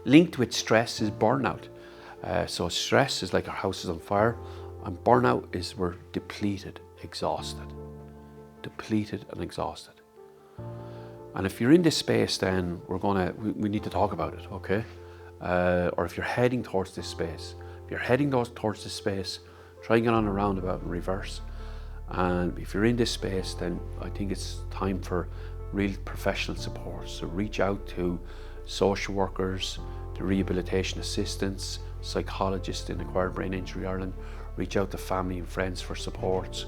Linked with stress is burnout. So stress is like our house is on fire, and burnout is we're depleted, exhausted. Depleted and exhausted. And if you're in this space, then we need to talk about it, okay? Or if you're heading towards this space, try and get on a roundabout in reverse. And if you're in this space, then I think it's time for real professional support. So reach out to social workers, to rehabilitation assistants, psychologists in Acquired Brain Injury Ireland. Reach out to family and friends for supports.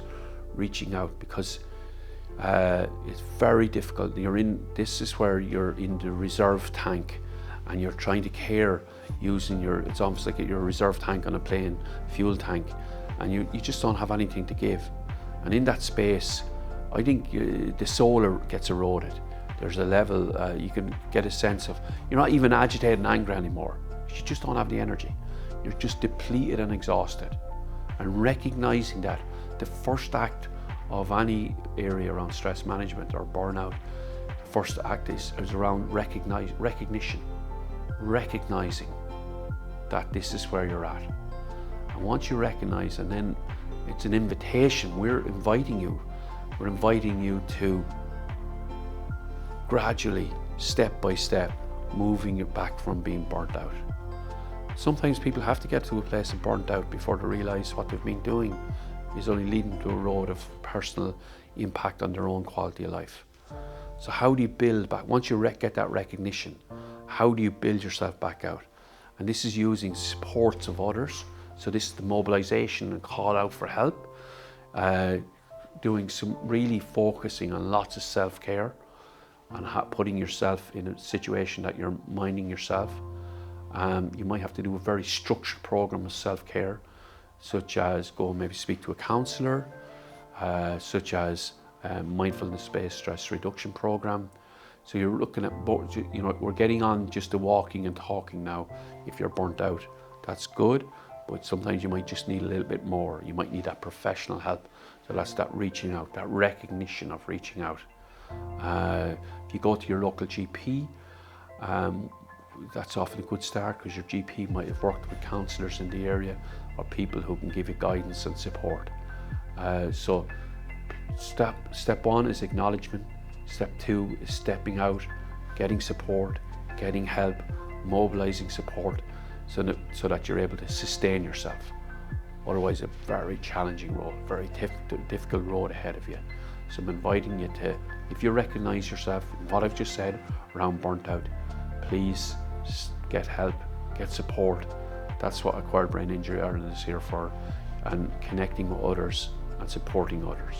Reaching out because it's very difficult. This is where you're in the reserve tank, and you're trying to care using it's almost like your reserve tank on a plane, fuel tank, and you just don't have anything to give. And in that space, I think the soul gets eroded. There's a level, you can get a sense of, you're not even agitated and angry anymore. You just don't have the energy. You're just depleted and exhausted. And recognizing that, the first act of any area around stress management or burnout, the first act is around recognition. Recognizing that this is where you're at. And once you recognize, and then it's an invitation, we're inviting you to gradually, step by step, moving it back from being burnt out. Sometimes people have to get to a place of burnt out before they realize what they've been doing is only leading to a road of personal impact on their own quality of life. So how do you build back? Once you get that recognition, how do you build yourself back out? And this is using supports of others. So this is the mobilization and call out for help. Doing some really focusing on lots of self-care and putting yourself in a situation that you're minding yourself. You might have to do a very structured program of self-care, such as go maybe speak to a counsellor, such as mindfulness-based stress reduction program. So you're looking at, we're getting on just the walking and talking now. If you're burnt out, that's good, but sometimes you might just need a little bit more. You might need that professional help. So that's that reaching out, that recognition of reaching out. If you go to your local GP, that's often a good start, because your GP might have worked with counsellors in the area or people who can give you guidance and support. So step one is acknowledgement. Step two is stepping out, getting support, getting help, mobilizing support so that you're able to sustain yourself. Otherwise, a very challenging road, very difficult road ahead of you. So I'm inviting you to, if you recognize yourself in what I've just said around burnt out, please get help, get support. That's what Acquired Brain Injury Ireland is here for, and connecting with others and supporting others.